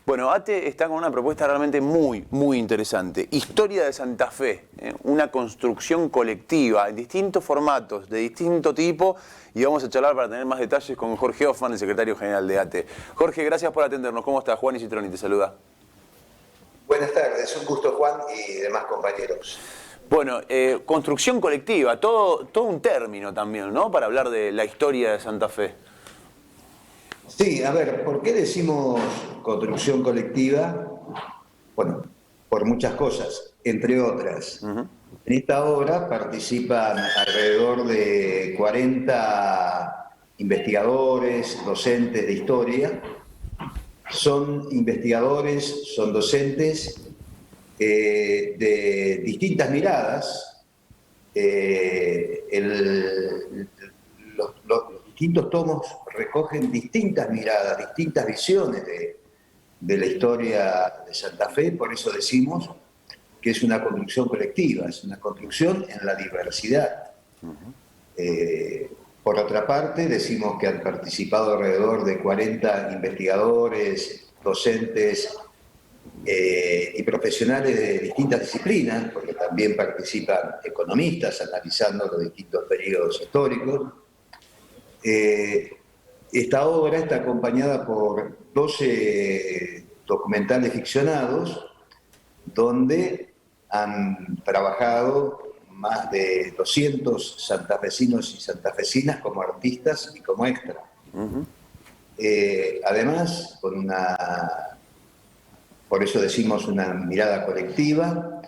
Bueno, ATE está con una propuesta realmente muy interesante. Historia de Santa Fe, una construcción colectiva en distintos formatos, de distinto tipo, y vamos a charlar para tener más detalles con Jorge Hoffman, el secretario general de ATE. Jorge, gracias por atendernos. ¿Cómo estás? Juan Citroni te saluda. Buenas tardes, un gusto Juan y demás compañeros. Bueno, construcción colectiva, todo un término también, ¿no? Para hablar de la historia de Santa Fe. Sí, a ver, ¿por qué decimos construcción colectiva? Bueno, por muchas cosas, entre otras. En esta obra participan alrededor de 40 investigadores, docentes de historia. Son investigadores, son docentes de distintas miradas. Los distintos tomos recogen distintas miradas, distintas visiones de la historia de Santa Fe, por eso decimos que es una construcción colectiva, es una construcción en la diversidad. Por otra parte, decimos que han participado alrededor de 40 investigadores, docentes y profesionales de distintas disciplinas, porque también participan economistas analizando los distintos periodos históricos. Esta obra está acompañada por 12 documentales ficcionados, donde han trabajado más de 200 santafesinos y santafesinas como artistas y como extra. Además, por eso decimos una mirada colectiva,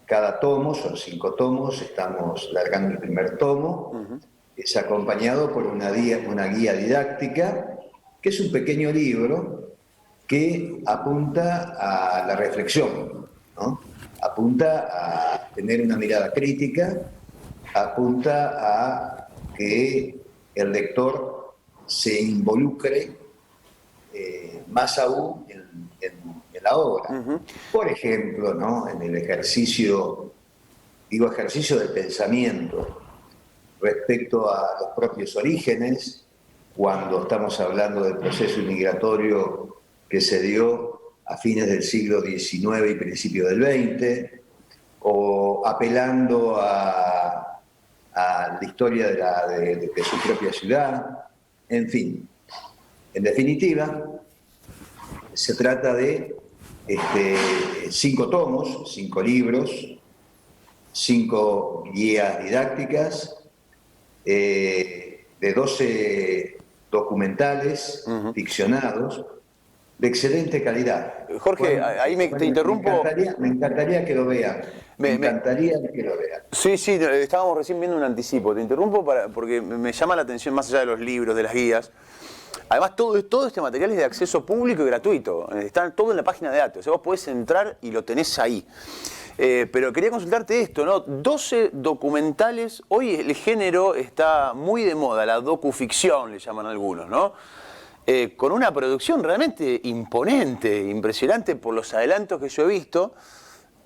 cada tomo, son 5 tomos, estamos largando el primer tomo, es acompañado por una guía didáctica, que es un pequeño libro que apunta a la reflexión, ¿no? Apunta a tener una mirada crítica, apunta a que el lector se involucre más aún en la obra. Por ejemplo, ¿no? En el ejercicio del pensamiento respecto a los propios orígenes, cuando estamos hablando del proceso migratorio que se dio a fines del siglo XIX y principio del XX, o apelando a la historia de su propia ciudad, en fin. En definitiva, se trata de 5 tomos, 5 libros, 5 guías didácticas, de 12 documentales ficcionados de excelente calidad. Jorge, ahí te interrumpo. Me encantaría que lo vean. Me encantaría que lo vean. Sí, estábamos recién viendo un anticipo. Te interrumpo porque me llama la atención, más allá de los libros, de las guías. Además, todo este material es de acceso público y gratuito. Está todo en la página de ATE. O sea, vos podés entrar y lo tenés ahí. Pero quería consultarte esto, ¿no? 12 documentales. Hoy el género está muy de moda, la docuficción le llaman algunos, ¿no? Con una producción realmente imponente, impresionante por los adelantos que yo he visto,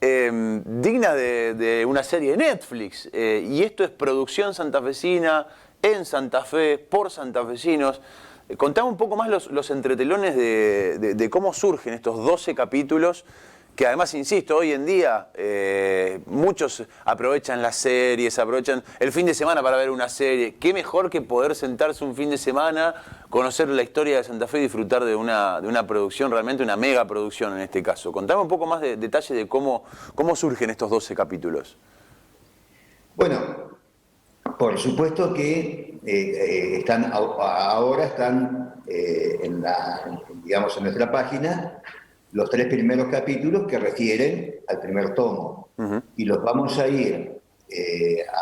digna de una serie de Netflix. Y esto es producción santafesina, en Santa Fe, por santafesinos. Contame un poco más los entretelones de cómo surgen estos 12 capítulos, que además, insisto, hoy en día muchos aprovechan las series, aprovechan el fin de semana para ver una serie. Qué mejor que poder sentarse un fin de semana, conocer la historia de Santa Fe y disfrutar de una producción, realmente una mega producción en este caso. Contame un poco más de detalles de cómo surgen estos 12 capítulos. Bueno, por supuesto que ahora están digamos, en nuestra página los 3 primeros capítulos que refieren al primer tomo. Y los vamos a ir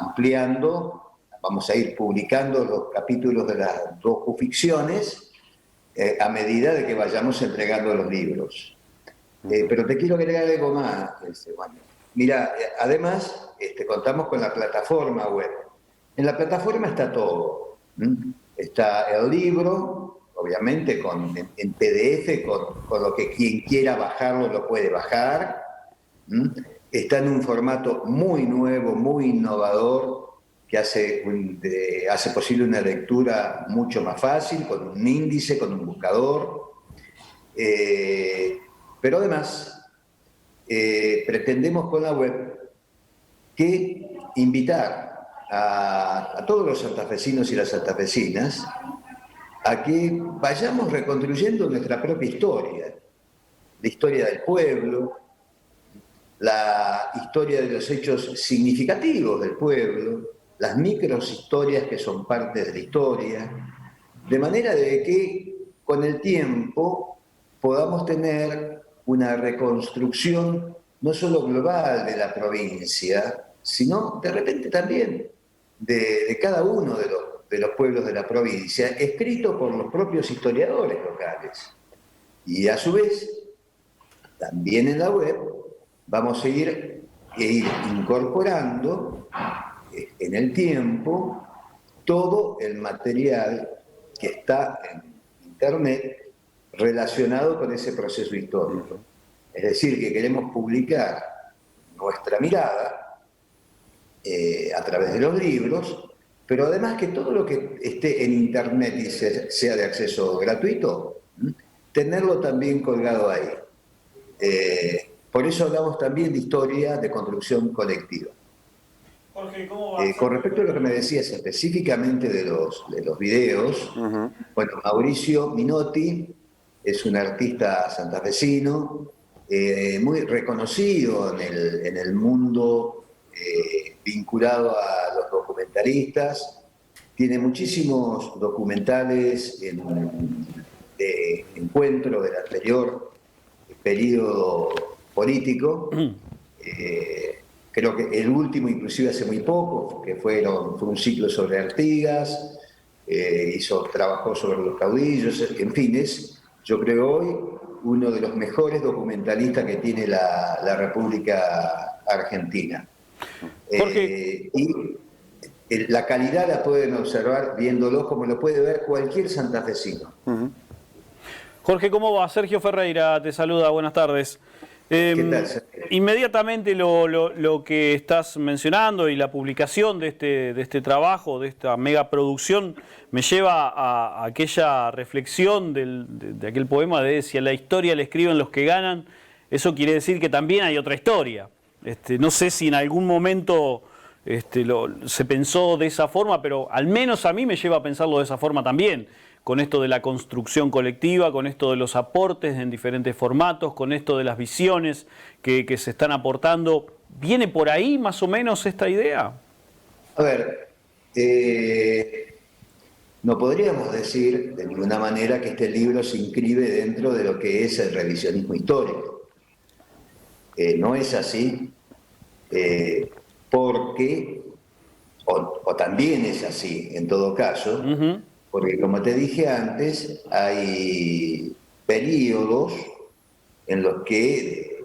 ampliando, vamos a ir publicando los capítulos de las docuficciones a medida de que vayamos entregando los libros. Pero te quiero agregar algo más, Juan. Mira, además contamos con la plataforma web. En la plataforma está todo. Está el libro, obviamente en PDF, con lo que quien quiera bajarlo lo puede bajar. Está en un formato muy nuevo, muy innovador, que hace posible una lectura mucho más fácil, con un índice, con un buscador. Pero además, pretendemos con la web que invitar a todos los santafesinos y las santafesinas a que vayamos reconstruyendo nuestra propia historia, la historia del pueblo, la historia de los hechos significativos del pueblo, las microhistorias que son parte de la historia, de manera de que con el tiempo podamos tener una reconstrucción no solo global de la provincia, sino de repente también de cada uno de los pueblos de la provincia, escrito por los propios historiadores locales. Y a su vez, también en la web, vamos a ir incorporando en el tiempo todo el material que está en Internet relacionado con ese proceso histórico. Es decir, que queremos publicar nuestra mirada a través de los libros, pero además que todo lo que esté en Internet y sea de acceso gratuito, tenerlo también colgado ahí. Por eso hablamos también de historia de construcción colectiva. Jorge, ¿cómo va? Con respecto a lo que me decías específicamente de los videos, bueno, Mauricio Minotti es un artista santafesino muy reconocido en el mundo vinculado a los documentalistas. Tiene muchísimos documentales de encuentro del anterior periodo político. Creo que el último, inclusive hace muy poco, que fue un ciclo sobre Artigas, trabajó sobre los caudillos, en fin, yo creo hoy, uno de los mejores documentalistas que tiene la República Argentina. Y la calidad la pueden observar viéndolo como lo puede ver cualquier santafesino. Jorge, ¿cómo va? Sergio Ferreira te saluda, buenas tardes. ¿Qué tal, Sergio? Inmediatamente lo que estás mencionando y la publicación de este trabajo, de esta megaproducción, me lleva a aquella reflexión de aquel poema de si a la historia le escriben los que ganan, eso quiere decir que también hay otra historia. No sé si en algún momento se pensó de esa forma, pero al menos a mí me lleva a pensarlo de esa forma también, con esto de la construcción colectiva, con esto de los aportes en diferentes formatos, con esto de las visiones que se están aportando. ¿Viene por ahí más o menos esta idea? A ver, no podríamos decir de ninguna manera que este libro se inscribe dentro de lo que es el revisionismo histórico. No es así, porque, o también es así en todo caso, porque como te dije antes, hay periodos en los que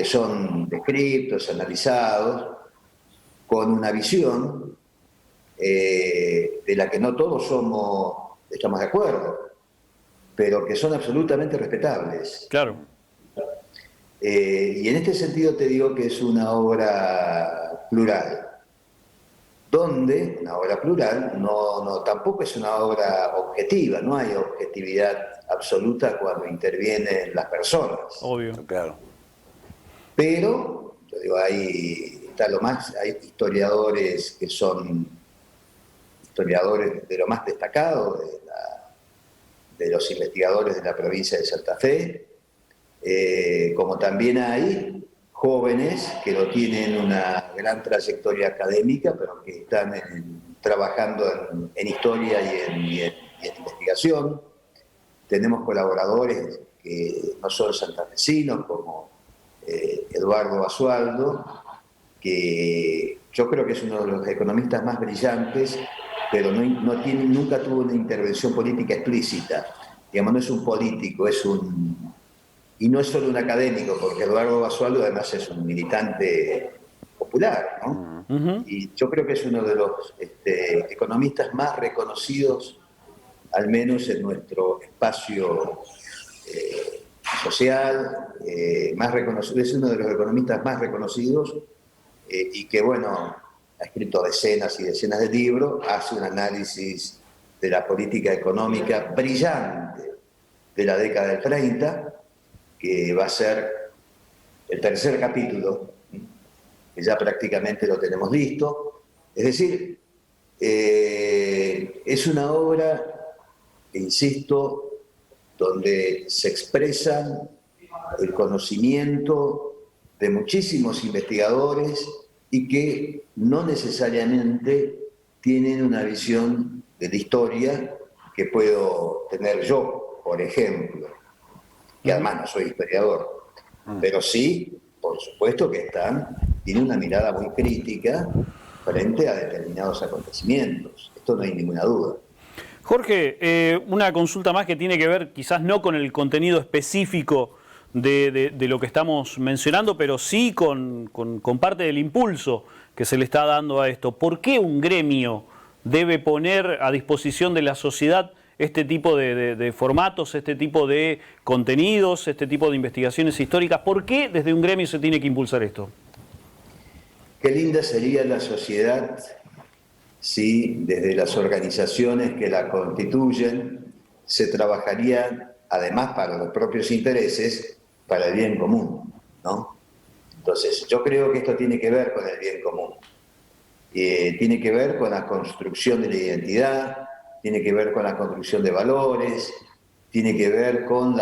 son descritos, analizados, con una visión de la que no todos estamos de acuerdo, pero que son absolutamente respetables. Claro. Y en este sentido te digo que es una obra plural, donde una obra plural tampoco es una obra objetiva, no hay objetividad absoluta cuando intervienen las personas. Obvio. Claro. Pero, yo digo, hay historiadores que son historiadores de lo más destacado, de los investigadores de la provincia de Santa Fe, como también hay jóvenes que no tienen una gran trayectoria académica, pero que están trabajando en historia y en investigación. Tenemos colaboradores que no son santafesinos, como Eduardo Basualdo, que yo creo que es uno de los economistas más brillantes, pero nunca tuvo una intervención política explícita. Digamos, no es un político, y no es solo un académico, porque Eduardo Basualdo además es un militante popular, ¿no? Y yo creo que es uno de los economistas más reconocidos, al menos en nuestro espacio social, más reconocido, es uno de los economistas más reconocidos y que, bueno, ha escrito decenas y decenas de libros, hace un análisis de la política económica brillante de la década del 30, que va a ser el tercer capítulo, que ya prácticamente lo tenemos listo. Es decir, es una obra, insisto, donde se expresan el conocimiento de muchísimos investigadores y que no necesariamente tienen una visión de la historia que puedo tener yo, por ejemplo, que además no soy historiador, pero sí, por supuesto que tiene una mirada muy crítica frente a determinados acontecimientos. Esto no hay ninguna duda. Jorge, una consulta más que tiene que ver quizás no con el contenido específico de lo que estamos mencionando, pero sí con parte del impulso que se le está dando a esto. ¿Por qué un gremio debe poner a disposición de la sociedad este tipo de formatos, este tipo de contenidos, este tipo de investigaciones históricas? ¿Por qué desde un gremio se tiene que impulsar esto? Qué linda sería la sociedad si desde las organizaciones que la constituyen se trabajaría, además para los propios intereses, para el bien común, ¿no? Entonces, yo creo que esto tiene que ver con el bien común. Tiene que ver con la construcción de la identidad, tiene que ver con la construcción de valores, tiene que ver con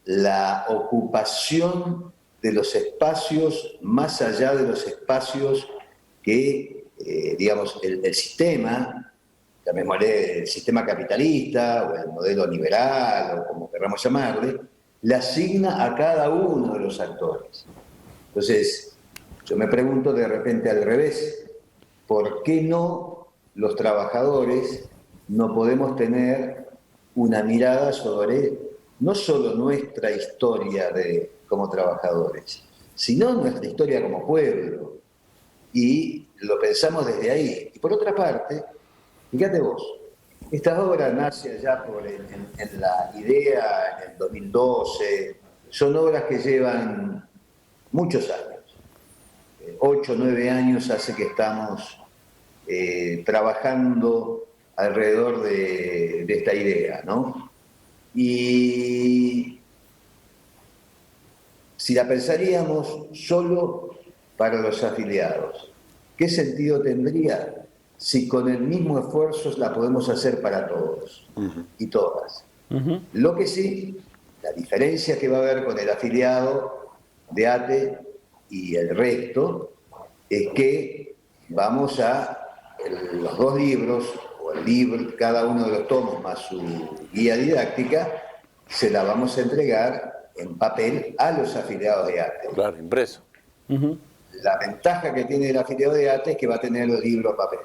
la ocupación de los espacios más allá de los espacios que, digamos, el sistema, llamémosle el sistema capitalista o el modelo liberal o como queramos llamarle, le asigna a cada uno de los actores. Entonces, yo me pregunto de repente al revés, ¿por qué no los trabajadores no podemos tener una mirada sobre no solo nuestra historia como trabajadores, sino nuestra historia como pueblo? Y lo pensamos desde ahí. Y por otra parte, fíjate vos, esta obra nace allá en la idea, en el 2012, son obras que llevan muchos años, 8 o 9 años hace que estamos trabajando alrededor de esta idea, ¿no? Y si la pensaríamos solo para los afiliados, ¿qué sentido tendría si con el mismo esfuerzo la podemos hacer para todos y todas? Lo que sí, la diferencia que va a haber con el afiliado de ATE y el resto es que vamos los 2 libros, o el libro, cada uno de los tomos más su guía didáctica, se la vamos a entregar en papel a los afiliados de ATE. Claro, impreso. La ventaja que tiene el afiliado de ATE es que va a tener el libro a papel.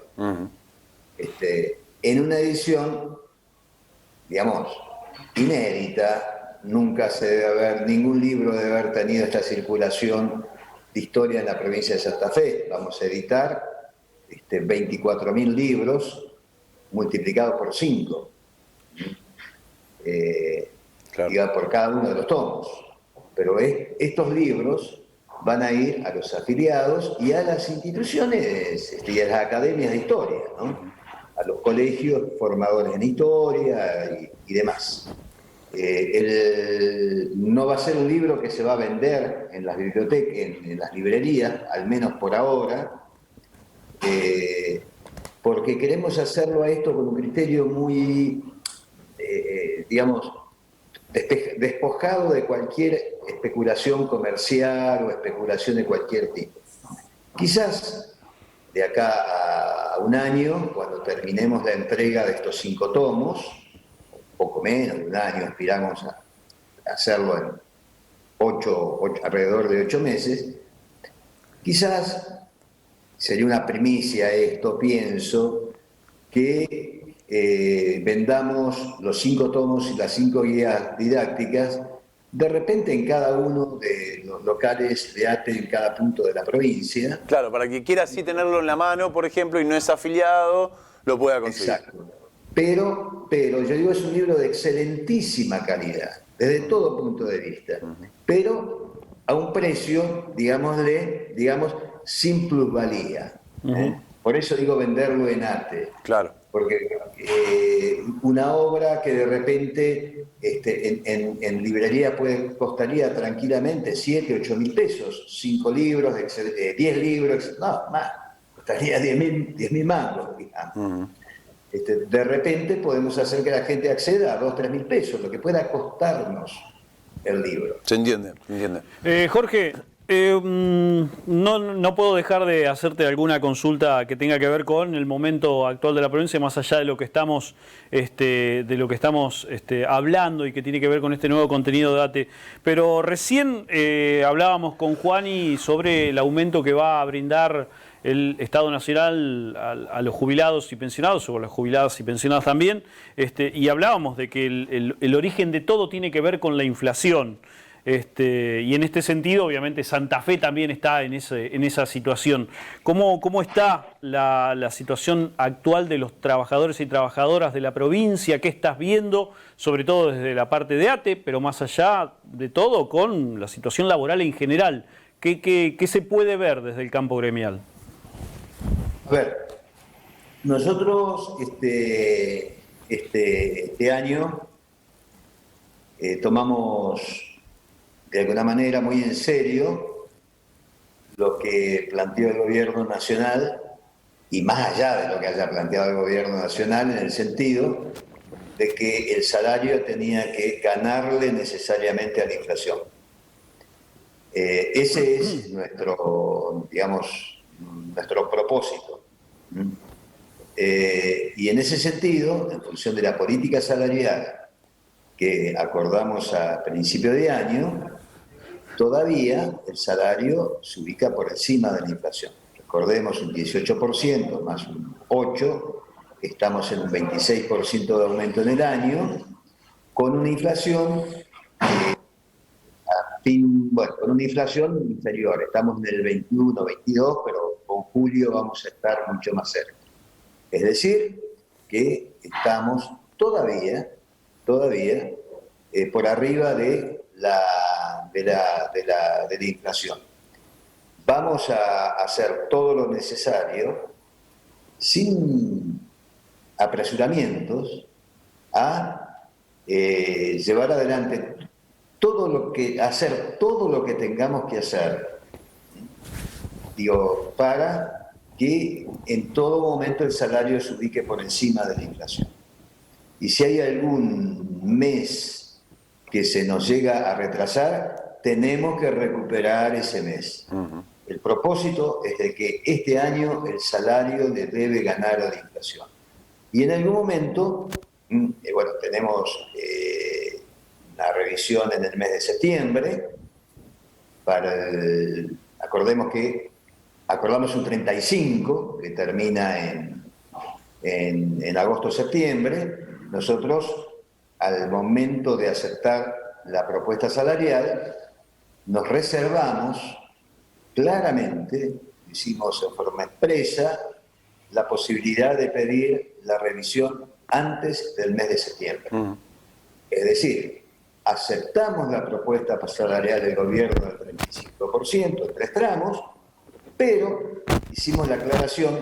En una edición, digamos, inédita, nunca ningún libro debe haber tenido esta circulación de historia en la provincia de Santa Fe. Vamos a editar 24.000 libros multiplicados por 5, claro, por cada uno de los tomos. Pero estos libros van a ir a los afiliados y a las instituciones y a las academias de historia, ¿no? A los colegios formadores en historia y demás. No va a ser un libro que se va a vender en las bibliotecas, en las librerías, al menos por ahora, porque queremos hacerlo a esto con un criterio muy, digamos, despojado de cualquier especulación comercial o especulación de cualquier tipo. Quizás de acá a un año, cuando terminemos la entrega de estos 5 tomos, poco menos de un año, aspiramos a hacerlo en alrededor de 8 meses, quizás sería una primicia esto, pienso, que vendamos los 5 tomos y las 5 guías didácticas de repente en cada uno de los locales de ATE en cada punto de la provincia. Claro, para quien quiera así tenerlo en la mano, por ejemplo, y no es afiliado, lo pueda conseguir. Exacto. Pero yo digo, es un libro de excelentísima calidad, desde todo punto de vista, pero a un precio, digamos, sin plusvalía. Por eso digo venderlo en ATE. Claro. Porque una obra que de repente en librería costaría tranquilamente 7, 8 mil pesos, 5 libros, 10 libros, no, más, costaría 10.000 mangos, digamos. De repente podemos hacer que la gente acceda a 2, 3 mil pesos, lo que pueda costarnos el libro. Se entiende, se entiende. Jorge, no puedo dejar de hacerte alguna consulta que tenga que ver con el momento actual de la provincia, más allá de lo que estamos, hablando y que tiene que ver con este nuevo contenido de ATE. Pero recién hablábamos con Juani sobre el aumento que va a brindar el Estado Nacional a los jubilados y pensionados, o a las jubiladas y pensionadas también, y hablábamos de que el origen de todo tiene que ver con la inflación. Y en este sentido, obviamente, Santa Fe también está en esa situación. ¿Cómo está la situación actual de los trabajadores y trabajadoras de la provincia? ¿Qué estás viendo? Sobre todo desde la parte de ATE, pero más allá de todo, con la situación laboral en general. ¿Qué se puede ver desde el campo gremial? A ver, nosotros este año tomamos de alguna manera muy en serio lo que planteó el gobierno nacional, y más allá de lo que haya planteado el gobierno nacional, en el sentido de que el salario tenía que ganarle necesariamente a la inflación. Ese es nuestro propósito. Y en ese sentido, en función de la política salarial que acordamos a principio de año, todavía el salario se ubica por encima de la inflación. Recordemos, un 18% más un 8%, estamos en un 26% de aumento en el año, con una inflación con una inflación inferior. Estamos en el 21, 22, pero con julio vamos a estar mucho más cerca. Es decir, que estamos todavía por arriba de la inflación. Vamos a hacer todo lo necesario, sin apresuramientos, a llevar adelante todo lo que tengamos que hacer, para que en todo momento el salario se ubique por encima de la inflación. Y si hay algún mes que se nos llega a retrasar, tenemos que recuperar ese mes. El propósito es de que este año el salario le debe ganar a la inflación. Y en algún momento, tenemos una revisión en el mes de septiembre, acordamos un 35, que termina en agosto-septiembre. Nosotros, al momento de aceptar la propuesta salarial, nos reservamos claramente, hicimos en forma expresa, la posibilidad de pedir la revisión antes del mes de septiembre. Es decir, aceptamos la propuesta salarial del gobierno del 35% en 3 tramos, pero hicimos la aclaración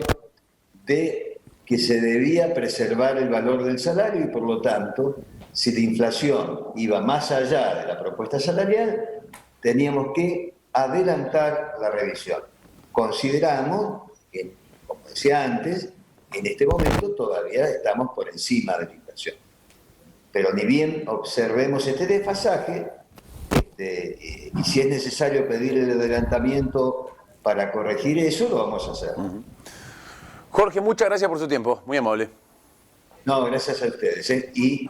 de que se debía preservar el valor del salario y, por lo tanto, si la inflación iba más allá de la propuesta salarial, teníamos que adelantar la revisión. Consideramos que, como decía antes, en este momento todavía estamos por encima de la inflación. Pero ni bien observemos este desfasaje, y si es necesario pedir el adelantamiento para corregir eso, lo vamos a hacer. Jorge, muchas gracias por su tiempo, muy amable. No, gracias a ustedes. Y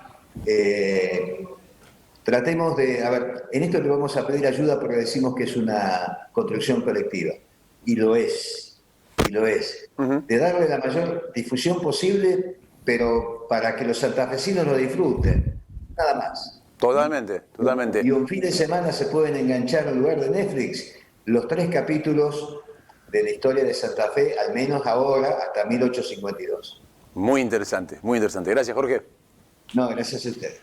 tratemos de, en esto le vamos a pedir ayuda porque decimos que es una construcción colectiva, y lo es, de darle la mayor difusión posible, pero para que los santafesinos lo disfruten, nada más. Totalmente. Y un fin de semana se pueden enganchar en lugar de Netflix los 3 capítulos de la historia de Santa Fe, al menos ahora, hasta 1852. Muy interesante. Gracias, Jorge. No, gracias a ustedes.